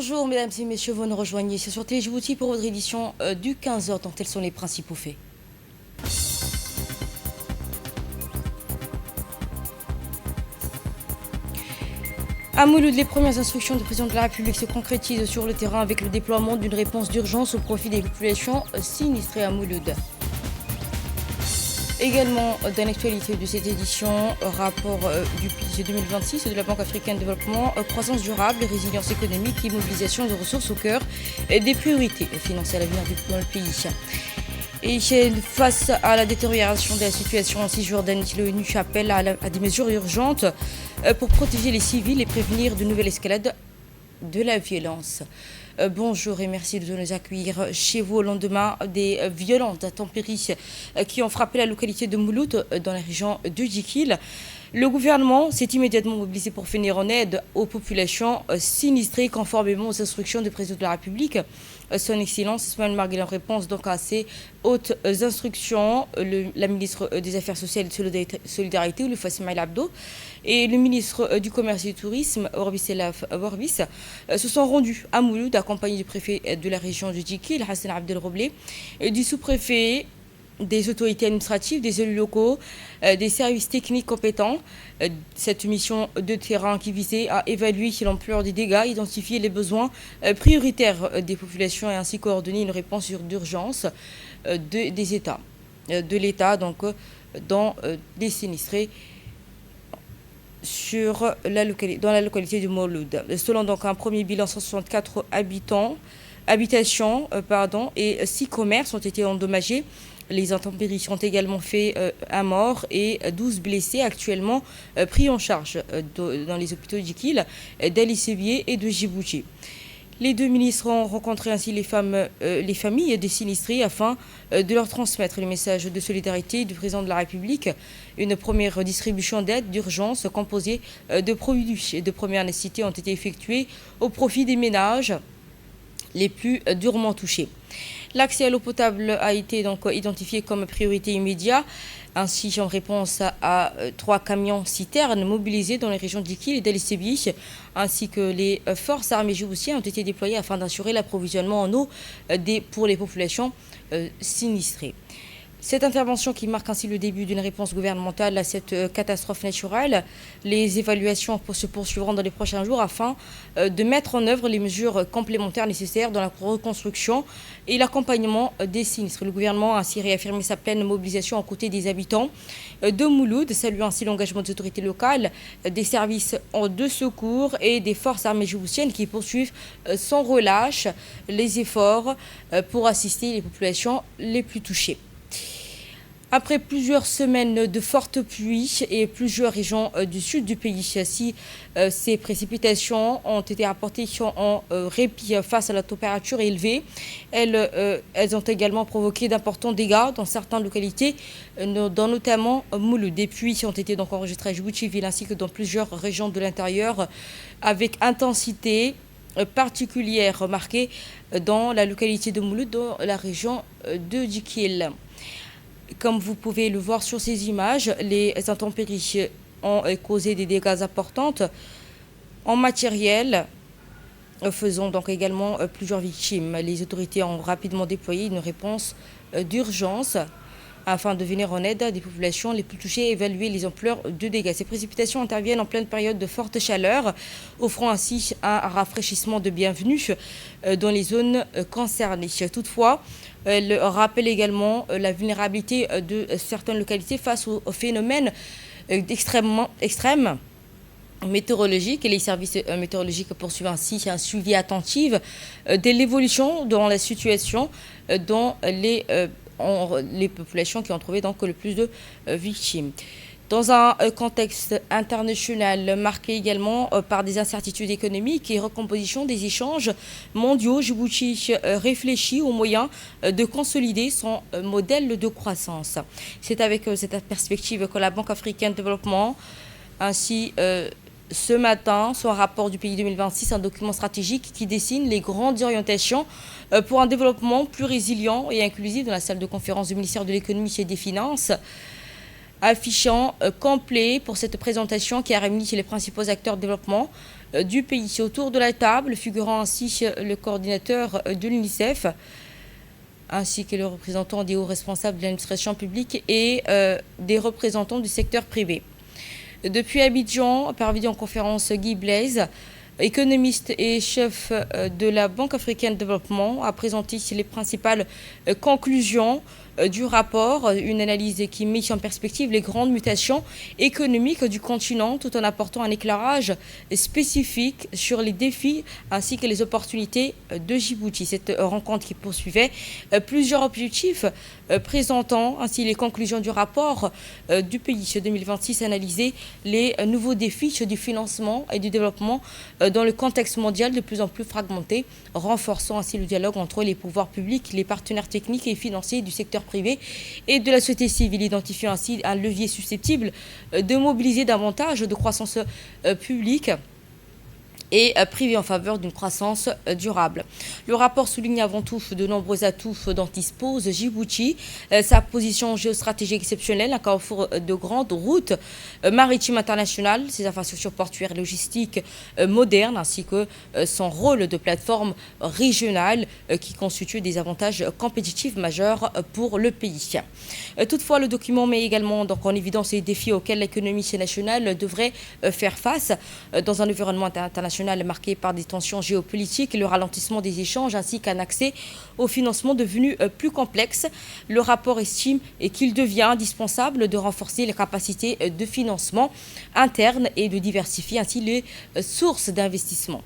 Bonjour mesdames et messieurs, vous nous rejoignez sur Télédjibouti pour votre édition du 15h, dont tels sont les principaux faits. À Mouloud, les premières instructions du président de la République se concrétisent sur le terrain avec le déploiement d'une réponse d'urgence au profit des populations sinistrées à Mouloud. Également, dans l'actualité de cette édition, rapport du PIG 2026 de la Banque africaine de développement, croissance durable, résilience économique et mobilisation de ressources au cœur des priorités financières à l'avenir dans le pays. Et face à la détérioration de la situation en Cisjordanie, l'ONU appelle à des mesures urgentes pour protéger les civils et prévenir de nouvelles escalades de la violence. Bonjour et merci de nous accueillir chez vous au lendemain des violentes intempéries qui ont frappé la localité de Mouloud dans la région de Djikil. Le gouvernement s'est immédiatement mobilisé pour venir en aide aux populations sinistrées conformément aux instructions du président de la République. Son Excellence Ismaël Marguerite en réponse donc à ces hautes instructions, la ministre des Affaires sociales et de Solidarité, le Fassima Abdo, et le ministre du Commerce et du Tourisme, Orbis Elaf Borbis, se sont rendus à Mouloud, accompagnés du préfet de la région de Djikil, Hassan Abdel Roblé, et du sous-préfet, des autorités administratives, des élus locaux, des services techniques compétents. Cette mission de terrain qui visait à évaluer l'ampleur des dégâts, identifier les besoins prioritaires des populations et ainsi coordonner une réponse d'urgence des États, de l'État donc dans des sinistrés dans la localité de Mouloud. Selon donc un premier bilan, 164 habitations et 6 commerces ont été endommagés. Les intempéries ont également fait un mort et 12 blessés actuellement pris en charge dans les hôpitaux de Djikil, d'Ali Sébié et de Djibouti. Les deux ministres ont rencontré ainsi les familles des sinistrés afin de leur transmettre les messages de solidarité du président de la République. Une première distribution d'aide d'urgence composée de produits de première nécessité ont été effectuées au profit des ménages les plus durement touchés. L'accès à l'eau potable a été donc identifié comme priorité immédiate. Ainsi, en réponse à 3 camions citernes mobilisés dans les régions d'Ikil et d'El Sébi, ainsi que les forces armées djiboutiennes ont été déployées afin d'assurer l'approvisionnement en eau pour les populations sinistrées. Cette intervention qui marque ainsi le début d'une réponse gouvernementale à cette catastrophe naturelle. Les évaluations se poursuivront dans les prochains jours afin de mettre en œuvre les mesures complémentaires nécessaires dans la reconstruction et l'accompagnement des sinistres. Le gouvernement a ainsi réaffirmé sa pleine mobilisation aux côtés des habitants de Mouloud, saluant ainsi l'engagement des autorités locales, des services de secours et des forces armées djiboutiennes qui poursuivent sans relâche les efforts pour assister les populations les plus touchées. Après plusieurs semaines de fortes pluies et plusieurs régions du sud du pays, si ces précipitations ont été apportées en répit face à la température élevée, elles ont également provoqué d'importants dégâts dans certaines localités, dans notamment Mouloud. Des pluies ont été donc enregistrées à Djibouti-Ville ainsi que dans plusieurs régions de l'intérieur avec intensité particulière remarquée dans la localité de Mouloud, dans la région de Djikil. Comme vous pouvez le voir sur ces images, les intempéries ont causé des dégâts importants en matériel, faisant donc également plusieurs victimes. Les autorités ont rapidement déployé une réponse d'urgence afin de venir en aide à des populations les plus touchées et évaluer les ampleurs de dégâts. Ces précipitations interviennent en pleine période de forte chaleur, offrant ainsi un rafraîchissement de bienvenue dans les zones concernées. Toutefois, elle rappelle également la vulnérabilité de certaines localités face aux phénomènes extrêmes météorologiques, et les services météorologiques poursuivent ainsi un suivi attentif de l'évolution dans la situation dans les populations qui ont trouvé donc le plus de victimes. Dans un contexte international marqué également par des incertitudes économiques et recomposition des échanges mondiaux, Djibouti réfléchit aux moyens de consolider son modèle de croissance. C'est avec cette perspective que la Banque africaine de développement, ainsi ce matin, son rapport du pays 2026, un document stratégique qui dessine les grandes orientations pour un développement plus résilient et inclusif dans la salle de conférence du ministère de l'économie et des finances, affichant complet pour cette présentation qui a réuni les principaux acteurs de développement du pays. Autour de la table, figurant ainsi le coordinateur de l'UNICEF, ainsi que le représentant des hauts responsables de l'administration publique et des représentants du secteur privé. Depuis Abidjan, par vidéoconférence, Guy Blaise, économiste et chef de la Banque africaine de développement, a présenté les principales conclusions du rapport, une analyse qui met en perspective les grandes mutations économiques du continent tout en apportant un éclairage spécifique sur les défis ainsi que les opportunités de Djibouti. Cette rencontre qui poursuivait plusieurs objectifs présentant ainsi les conclusions du rapport du pays 2026, analyser les nouveaux défis du financement et du développement dans le contexte mondial de plus en plus fragmenté, renforçant ainsi le dialogue entre les pouvoirs publics, les partenaires techniques et financiers du secteur privé et de la société civile, identifiant ainsi un levier susceptible de mobiliser davantage de croissance publique et privée en faveur d'une croissance durable. Le rapport souligne avant tout de nombreux atouts dont dispose Djibouti, sa position géostratégique exceptionnelle, un carrefour de grandes routes maritimes internationales, ses infrastructures portuaires et logistiques modernes, ainsi que son rôle de plateforme régionale qui constitue des avantages compétitifs majeurs pour le pays. Toutefois, le document met également donc en évidence les défis auxquels l'économie nationale devrait faire face dans un environnement international marqué par des tensions géopolitiques et le ralentissement des échanges ainsi qu'un accès au financement devenu plus complexe. Le rapport estime qu'il devient indispensable de renforcer les capacités de financement interne et de diversifier ainsi les sources d'investissement.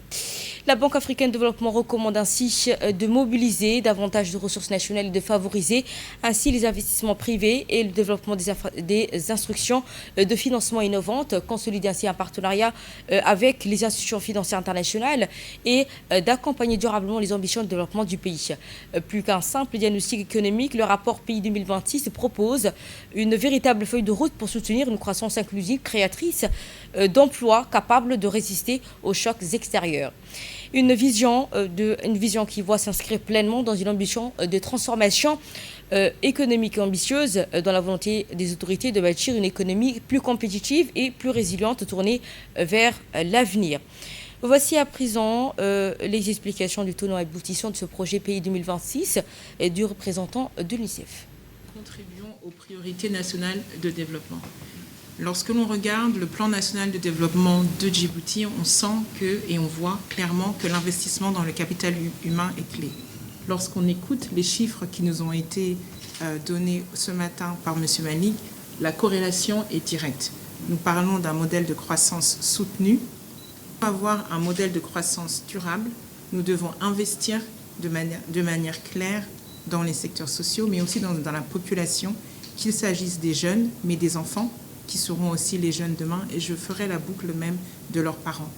La Banque africaine de développement recommande ainsi de mobiliser davantage de ressources nationales et de favoriser ainsi les investissements privés et le développement des instructions de financement innovantes, consolider ainsi un partenariat avec les institutions financières internationales et d'accompagner durablement les ambitions de développement du pays. Plus qu'un simple diagnostic économique, le rapport Pays 2026 propose une véritable feuille de route pour soutenir une croissance inclusive, créatrice d'emplois capables de résister aux chocs extérieurs. Une vision qui voit s'inscrire pleinement dans une ambition de transformation économique ambitieuse dans la volonté des autorités de bâtir une économie plus compétitive et plus résiliente tournée vers l'avenir. Voici à présent les explications du tenant aboutissant de ce projet Pays 2026 et du représentant de l'UNICEF. Contribuons aux priorités nationales de développement. Lorsque l'on regarde le plan national de développement de Djibouti, on sent et on voit clairement que l'investissement dans le capital humain est clé. Lorsqu'on écoute les chiffres qui nous ont été donnés ce matin par M. Malik, la corrélation est directe. Nous parlons d'un modèle de croissance soutenu. Pour avoir un modèle de croissance durable, nous devons investir de manière claire dans les secteurs sociaux, mais aussi dans la population, qu'il s'agisse des jeunes, mais des enfants, qui seront aussi les jeunes demain, et je ferai la boucle même de leurs parents.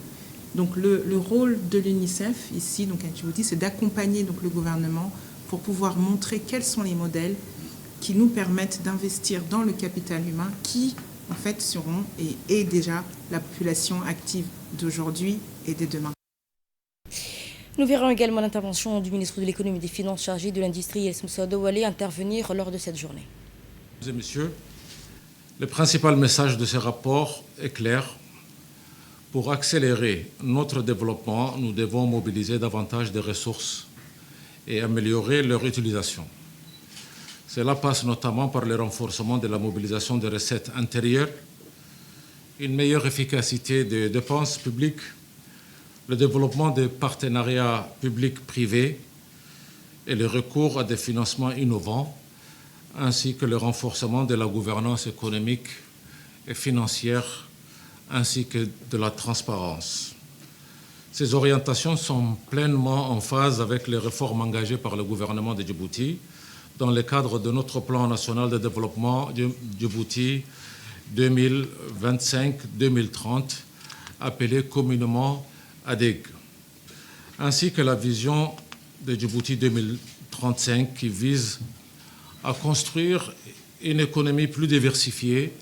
Donc le rôle de l'UNICEF ici, donc à Djibouti, c'est d'accompagner donc le gouvernement pour pouvoir montrer quels sont les modèles qui nous permettent d'investir dans le capital humain qui, en fait, seront et déjà la population active d'aujourd'hui et de demain. Nous verrons également l'intervention du ministre de l'économie et des finances chargé de l'industrie, Moussa Douale, intervenir lors de cette journée. Mesdames et messieurs, le principal message de ce rapport est clair. Pour accélérer notre développement, nous devons mobiliser davantage de ressources et améliorer leur utilisation. Cela passe notamment par le renforcement de la mobilisation des recettes intérieures, une meilleure efficacité des dépenses publiques, le développement des partenariats publics-privés et le recours à des financements innovants, ainsi que le renforcement de la gouvernance économique et financière, ainsi que de la transparence. Ces orientations sont pleinement en phase avec les réformes engagées par le gouvernement de Djibouti dans le cadre de notre plan national de développement Djibouti 2025-2030, appelé communément ADEG, ainsi que la vision de Djibouti 2035 qui vise à construire une économie plus diversifiée,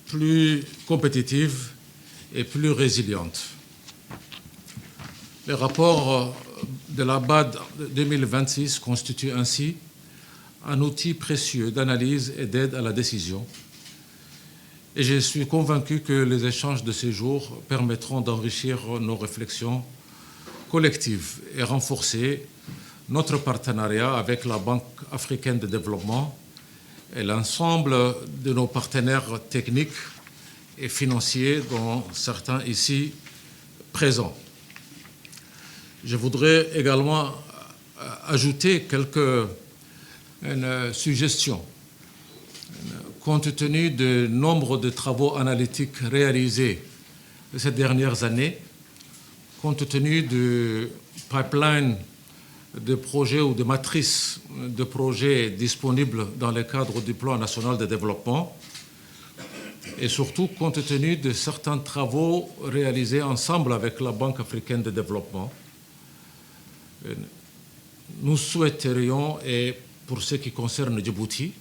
plus compétitive et plus résiliente. Le rapport de la BAD 2026 constitue ainsi un outil précieux d'analyse et d'aide à la décision. Et je suis convaincu que les échanges de ces jours permettront d'enrichir nos réflexions collectives et renforcer notre partenariat avec la Banque africaine de développement et l'ensemble de nos partenaires techniques et financiers, dont certains ici présents. Je voudrais également ajouter quelques suggestions. Compte tenu du nombre de travaux analytiques réalisés ces dernières années, compte tenu du pipeline de projets ou de matrices de projets disponibles dans le cadre du Plan national de développement, et surtout compte tenu de certains travaux réalisés ensemble avec la Banque africaine de développement, nous souhaiterions, et pour ce qui concerne Djibouti,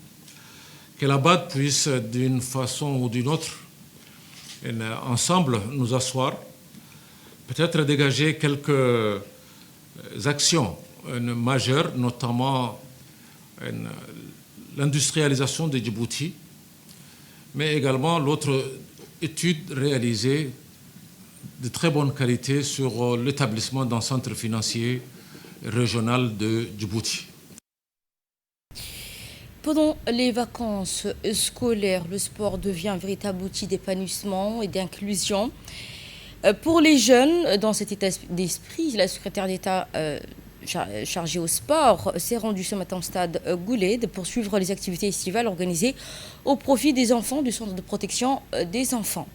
que la BAD puisse, d'une façon ou d'une autre, ensemble nous asseoir, peut-être dégager quelques actions majeures, notamment l'industrialisation de Djibouti, mais également l'autre étude réalisée de très bonne qualité sur l'établissement d'un centre financier régional de Djibouti. Pendant les vacances scolaires, le sport devient un véritable outil d'épanouissement et d'inclusion. Pour les jeunes, dans cet état d'esprit, la secrétaire d'État chargée au sport s'est rendue ce matin au stade Goulet pour suivre les activités estivales organisées au profit des enfants du Centre de protection des enfants.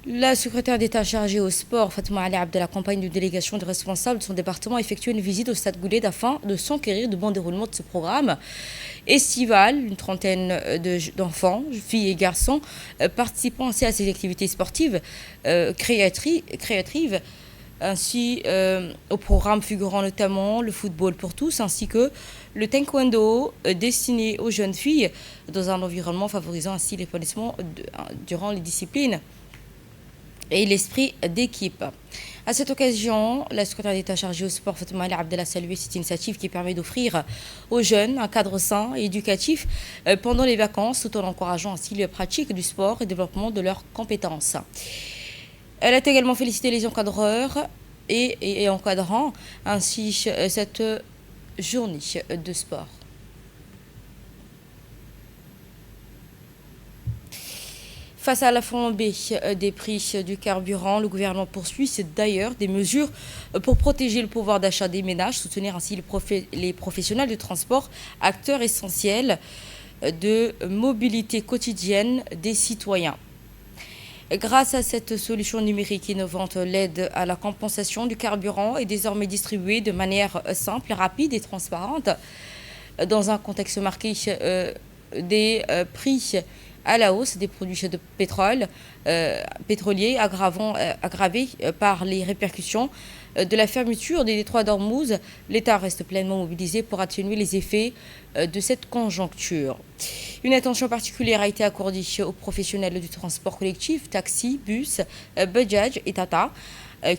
La secrétaire d'État chargée au sport, Fatma Ali Abdel, accompagne une délégation de responsables de son département, a effectué une visite au stade Goulet afin de s'enquérir du bon déroulement de ce programme estival. Une trentaine d'enfants, filles et garçons, participant aussi à ces activités sportives créatives, ainsi au programme figurant notamment le football pour tous, ainsi que le taekwondo destiné aux jeunes filles dans un environnement favorisant ainsi l'épanouissement durant les disciplines et l'esprit d'équipe. À cette occasion, la secrétaire d'État chargée au sport, Fatma Ali Abdel, a salué cette initiative qui permet d'offrir aux jeunes un cadre sain et éducatif pendant les vacances, tout en encourageant ainsi la pratique du sport et le développement de leurs compétences. Elle a également félicité les encadreurs et encadrants ainsi cette journée de sport. Face à la flambée des prix du carburant, le gouvernement poursuit d'ailleurs des mesures pour protéger le pouvoir d'achat des ménages, soutenir ainsi les professionnels de transport, acteurs essentiels de mobilité quotidienne des citoyens. Grâce à cette solution numérique innovante, l'aide à la compensation du carburant est désormais distribuée de manière simple, rapide et transparente dans un contexte marqué des prix à la hausse des produits de pétrole, pétroliers aggravés par les répercussions de la fermeture des détroits d'Ormuz. L'État reste pleinement mobilisé pour atténuer les effets de cette conjoncture. Une attention particulière a été accordée aux professionnels du transport collectif, taxi, bus, Bajaj et Tata,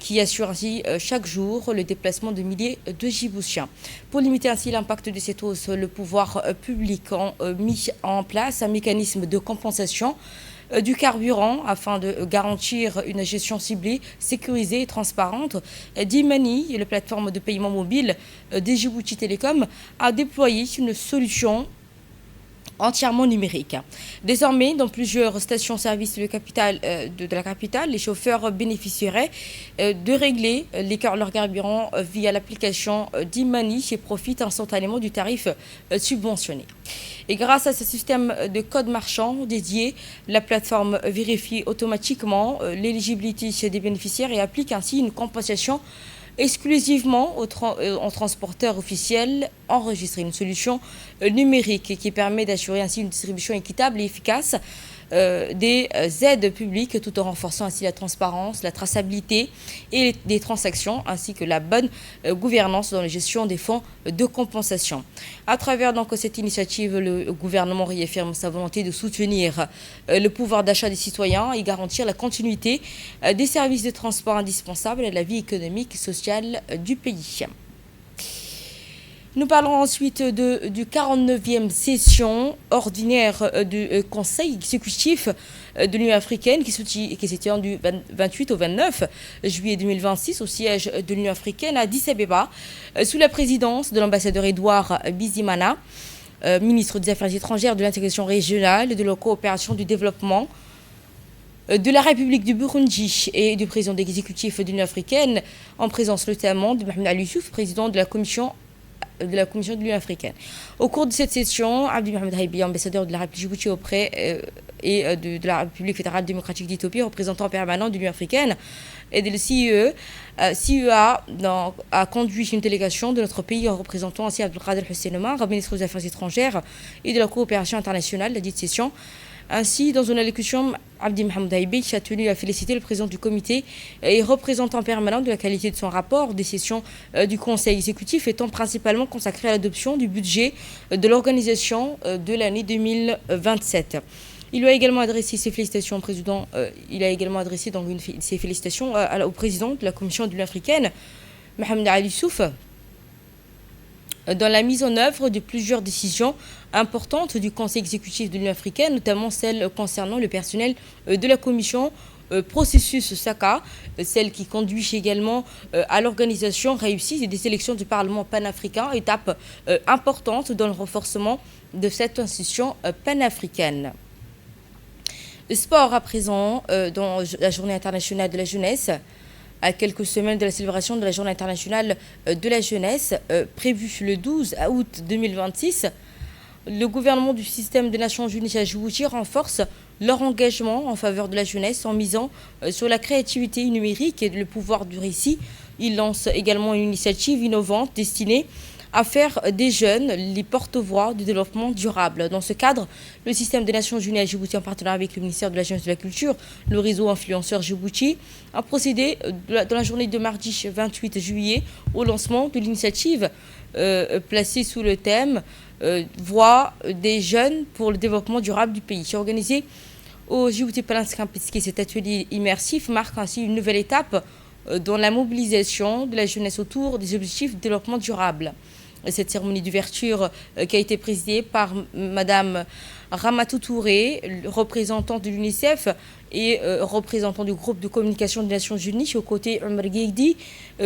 qui assurent ainsi chaque jour le déplacement de milliers de Djiboutiens. Pour limiter ainsi l'impact de cette hausse, le pouvoir public a mis en place un mécanisme de compensation du carburant afin de garantir une gestion ciblée, sécurisée et transparente. Dimani, la plateforme de paiement mobile des Djibouti Télécom, a déployé une solution entièrement numérique. Désormais, dans plusieurs stations-service de la capitale, les chauffeurs bénéficieraient de régler leur carburant via l'application Dimani et profitent instantanément du tarif subventionné. Et grâce à ce système de code marchand dédié, la plateforme vérifie automatiquement l'éligibilité des bénéficiaires et applique ainsi une compensation exclusivement aux transporteurs officiels enregistrés. Une solution numérique qui permet d'assurer ainsi une distribution équitable et efficace des aides publiques, tout en renforçant ainsi la transparence, la traçabilité et des transactions, ainsi que la bonne gouvernance dans la gestion des fonds de compensation. À travers donc cette initiative, le gouvernement réaffirme sa volonté de soutenir le pouvoir d'achat des citoyens et garantir la continuité des services de transport indispensables à la vie économique et sociale du pays. Nous parlons ensuite du 49e session ordinaire du Conseil exécutif de l'Union africaine qui s'est tient du 28 au 29 juillet 2026 au siège de l'Union africaine à Addis Abeba sous la présidence de l'ambassadeur Edouard Bizimana, ministre des Affaires étrangères, de l'intégration régionale et de la coopération du développement de la République du Burundi et du président exécutif de l'Union africaine, en présence notamment de Mohamed Ali Youssouf, président de la Commission de l'Union africaine. Au cours de cette session, Abdi Mohamed Haibi, ambassadeur de la République Djibouti auprès de la République fédérale démocratique d'Éthiopie, représentant permanent de l'Union africaine, et de CEA a conduit une délégation de notre pays en représentant ainsi Abdelkader Hussein Omar, ministre des Affaires étrangères et de la coopération internationale de la dite session. Ainsi, dans une allocution, Abdi Mohamed Haibi a tenu à féliciter le président du comité et représentant permanent de la qualité de son rapport des sessions du Conseil exécutif étant principalement consacré à l'adoption du budget de l'organisation de l'année 2027. Il lui a également adressé ses félicitations au président. Il a également adressé donc ses félicitations au président de la Commission de l'Union africaine, Mohamed Ali Youssouf, dans la mise en œuvre de plusieurs décisions importantes du Conseil exécutif de l'Union africaine, notamment celles concernant le personnel de la Commission processus SACA, celle qui conduit également à l'organisation réussie des élections du Parlement panafricain, étape importante dans le renforcement de cette institution panafricaine. Le sport à présent, dans la Journée internationale de la jeunesse, à quelques semaines de la célébration de la Journée internationale de la jeunesse, prévue le 12 août 2026, le gouvernement du système des Nations Unies à Djibouti renforce leur engagement en faveur de la jeunesse en misant sur la créativité numérique et le pouvoir du récit. Il lance également une initiative innovante destinée à faire des jeunes les porte-voix du développement durable. Dans ce cadre, le système des Nations Unies à Djibouti, en partenariat avec le ministère de la Jeunesse et de la Culture, le réseau Influenceurs Djibouti, a procédé dans la journée de mardi 28 juillet au lancement de l'initiative placée sous le thème Voix des jeunes pour le développement durable du pays. Organisé au Djibouti Palace Campesky, cet atelier immersif marque ainsi une nouvelle étape dans la mobilisation de la jeunesse autour des objectifs de développement durable. Cette cérémonie d'ouverture qui a été présidée par Madame Ramatou Touré, représentante de l'UNICEF et représentant du groupe de communication des Nations Unies, aux côtés Omar Gueidi,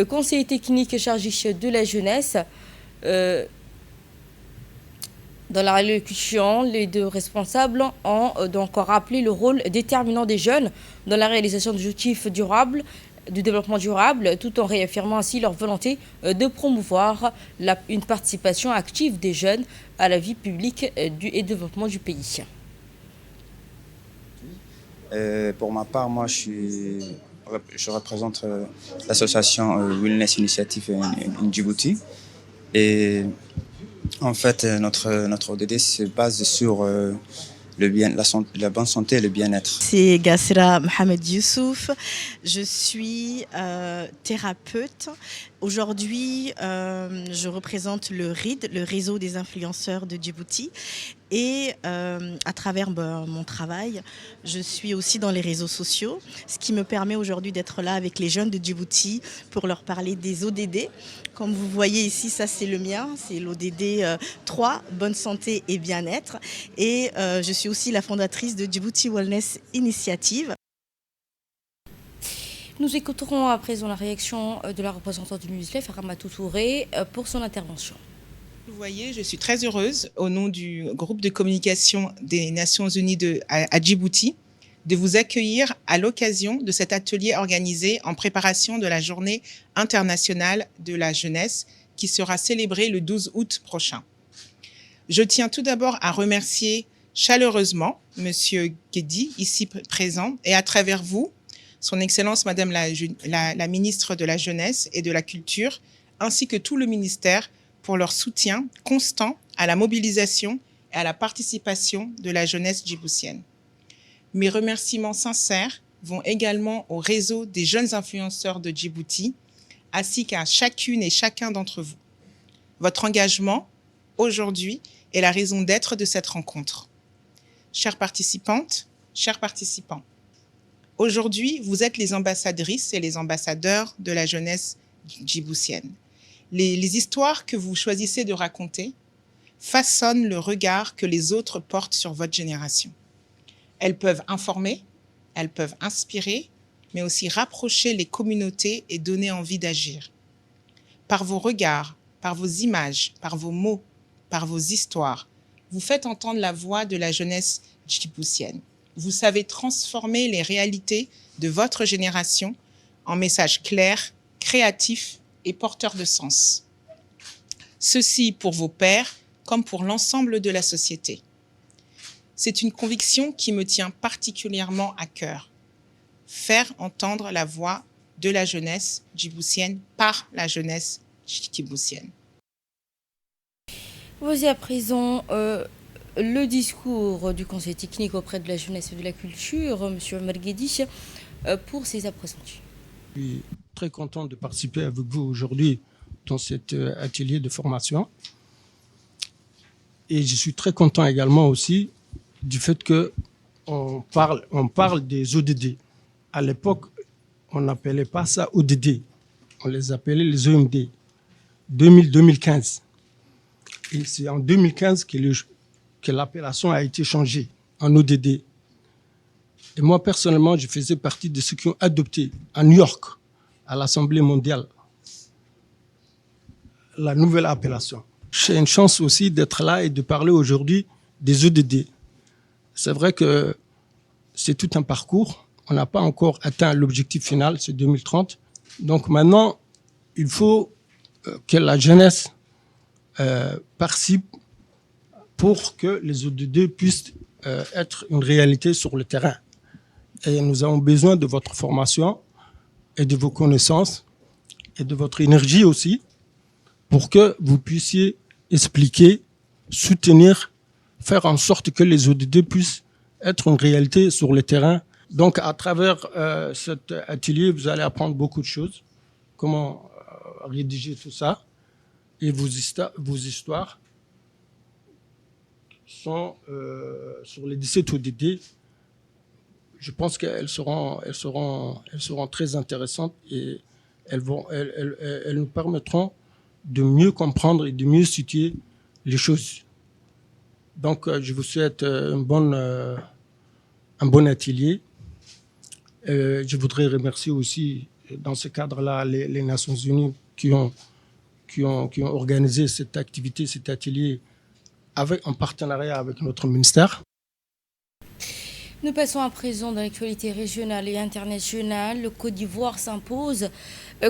conseiller technique chargé de la jeunesse. Dans la allocution, les deux responsables ont donc rappelé le rôle déterminant des jeunes dans la réalisation des objectifs durables du développement durable, tout en réaffirmant ainsi leur volonté de promouvoir une participation active des jeunes à la vie publique et développement du pays. Pour ma part, moi, je représente l'association Wellness Initiative in Djibouti. Et en fait, notre ODD se base sur la bonne santé et le bien-être. C'est Gassira Mohamed Youssouf, je suis thérapeute. Aujourd'hui, je représente le RID, le réseau des influenceurs de Djibouti. Et à travers mon travail, je suis aussi dans les réseaux sociaux, ce qui me permet aujourd'hui d'être là avec les jeunes de Djibouti pour leur parler des ODD. Comme vous voyez ici, ça c'est le mien, c'est l'ODD 3, bonne santé et bien-être. Et je suis aussi la fondatrice de Djibouti Wellness Initiative. Nous écouterons à présent la réaction de la représentante du MUSLEF, Ramatou Touré, pour son intervention. Vous voyez, je suis très heureuse, au nom du groupe de communication des Nations Unies à Djibouti, de vous accueillir à l'occasion de cet atelier organisé en préparation de la Journée internationale de la jeunesse qui sera célébrée le 12 août prochain. Je tiens tout d'abord à remercier chaleureusement Monsieur Guedi, ici présent, et à travers vous, Son Excellence Madame la ministre de la Jeunesse et de la Culture, ainsi que tout le ministère, pour leur soutien constant à la mobilisation et à la participation de la jeunesse djiboutienne. Mes remerciements sincères vont également au réseau des jeunes influenceurs de Djibouti, ainsi qu'à chacune et chacun d'entre vous. Votre engagement, aujourd'hui, est la raison d'être de cette rencontre. Chères participantes, chers participants, aujourd'hui, vous êtes les ambassadrices et les ambassadeurs de la jeunesse djiboutienne. Les histoires que vous choisissez de raconter façonnent le regard que les autres portent sur votre génération. Elles peuvent informer, elles peuvent inspirer, mais aussi rapprocher les communautés et donner envie d'agir. Par vos regards, par vos images, par vos mots, par vos histoires, vous faites entendre la voix de la jeunesse djiboutienne. Vous savez transformer les réalités de votre génération en messages clairs, créatifs et porteurs de sens. Ceci pour vos pairs comme pour l'ensemble de la société. C'est une conviction qui me tient particulièrement à cœur. Faire entendre la voix de la jeunesse djiboutienne par la jeunesse djiboutienne. Voici à présent le discours du Conseil technique auprès de la jeunesse et de la culture, M. Marguedi, pour ses appréciations. Je suis très content de participer avec vous aujourd'hui dans cet atelier de formation. Et je suis très content également aussi du fait qu'on parle des ODD. À l'époque, on n'appelait pas ça ODD, on les appelait les OMD, 2000-2015. Et c'est en 2015 que l'appellation a été changée en ODD. Et moi, personnellement, je faisais partie de ceux qui ont adopté à New York, à l'Assemblée mondiale, la nouvelle appellation. J'ai une chance aussi d'être là et de parler aujourd'hui des ODD. C'est vrai que c'est tout un parcours. On n'a pas encore atteint l'objectif final, c'est 2030. Donc maintenant, il faut que la jeunesse participe pour que les ODD puissent être une réalité sur le terrain. Et nous avons besoin de votre formation et de vos connaissances et de votre énergie aussi pour que vous puissiez expliquer, soutenir, faire en sorte que les ODD puissent être une réalité sur le terrain. Donc, à travers cet atelier, vous allez apprendre beaucoup de choses, comment rédiger tout ça, et vos histoires sont sur les 17 ODD. Je pense qu'elles seront très intéressantes et elles nous permettront de mieux comprendre et de mieux situer les choses. Donc, je vous souhaite un bon atelier. Je voudrais remercier aussi, dans ce cadre-là, les Nations Unies qui ont organisé cette activité, cet atelier, en partenariat avec notre ministère. Nous passons à présent dans l'actualité régionale et internationale. Le Côte d'Ivoire s'impose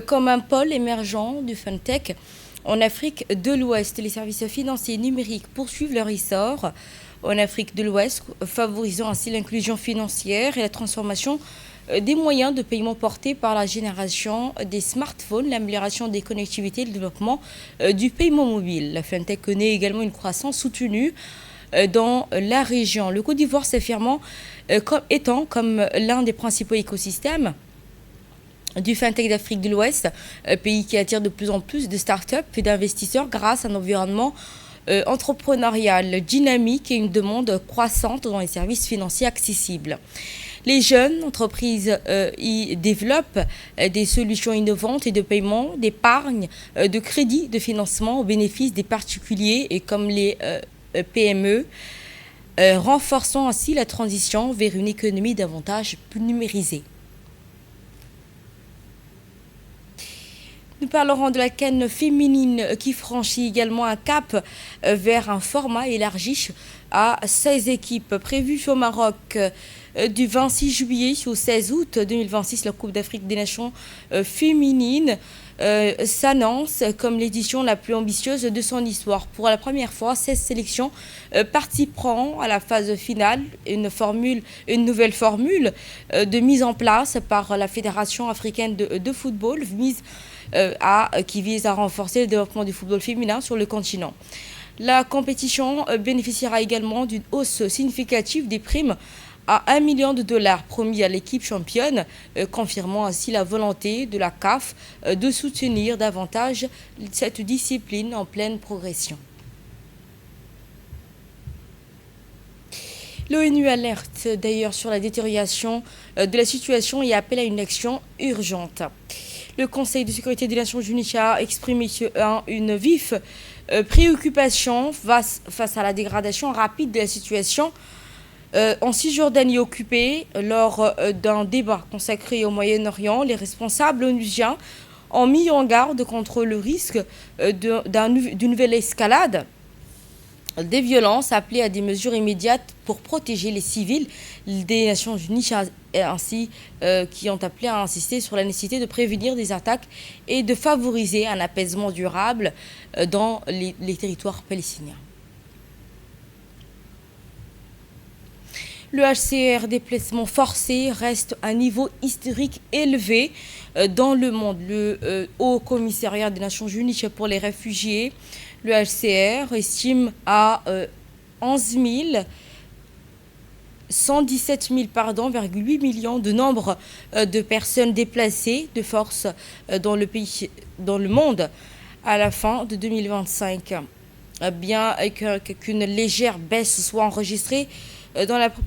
comme un pôle émergent du FinTech en Afrique de l'Ouest. Les services financiers numériques poursuivent leur essor en Afrique de l'Ouest, favorisant ainsi l'inclusion financière et la transformation des moyens de paiement portés par la génération des smartphones, l'amélioration des connectivités et le développement du paiement mobile. La FinTech connaît également une croissance soutenue dans la région. Le Côte d'Ivoire s'affirmant étant comme l'un des principaux écosystèmes du FinTech d'Afrique de l'Ouest, pays qui attire de plus en plus de start-up et d'investisseurs grâce à un environnement entrepreneurial dynamique et une demande croissante dans les services financiers accessibles. Les jeunes entreprises y développent des solutions innovantes et de paiement, d'épargne, de crédit, de financement au bénéfice des particuliers et comme les PME, renforçant ainsi la transition vers une économie davantage plus numérisée. Nous parlerons de la CAN féminine qui franchit également un cap vers un format élargi à 16 équipes prévues au Maroc du 26 juillet au 16 août 2026. La Coupe d'Afrique des Nations féminine s'annonce comme l'édition la plus ambitieuse de son histoire. Pour la première fois, 16 sélections participeront à la phase finale, une nouvelle formule de mise en place par la Fédération africaine de football, qui vise à renforcer le développement du football féminin sur le continent. La compétition bénéficiera également d'une hausse significative des primes à $1 million promis à l'équipe championne, confirmant ainsi la volonté de la CAF de soutenir davantage cette discipline en pleine progression. L'ONU alerte d'ailleurs sur la détérioration de la situation et appelle à une action urgente. Le Conseil de sécurité des Nations Unies a exprimé une vive préoccupation face à la dégradation rapide de la situation en Cisjordanie occupée. Lors d'un débat consacré au Moyen-Orient, les responsables onusiens ont mis en garde contre le risque d'une nouvelle escalade des violences, appelées à des mesures immédiates pour protéger les civils des Nations Unies, ainsi qui ont appelé à insister sur la nécessité de prévenir des attaques et de favoriser un apaisement durable dans les territoires palestiniens. Le HCR déplacement forcé reste à un niveau historique élevé dans le monde. Le Haut Commissariat des Nations Unies pour les réfugiés, le HCR, estime à 117,8 millions de nombre de personnes déplacées de force dans le monde à la fin de 2025. Bien qu'une légère baisse soit enregistrée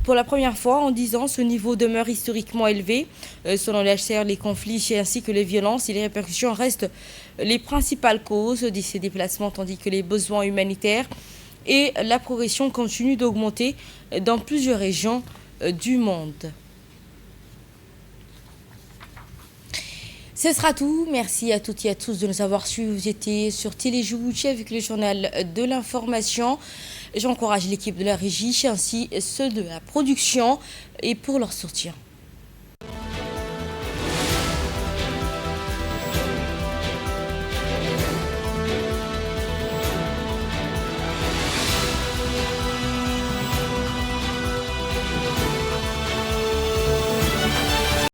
pour la première fois en 10 ans, ce niveau demeure historiquement élevé. Selon le HCR, les conflits ainsi que les violences et les répercussions restent les principales causes de ces déplacements, tandis que les besoins humanitaires et la progression continuent d'augmenter dans plusieurs régions du monde. Ce sera tout. Merci à toutes et à tous de nous avoir suivis. Vous étiez sur Télé Djibouti avec le journal de l'information. J'encourage l'équipe de la régie ainsi ceux de la production et pour leur soutien.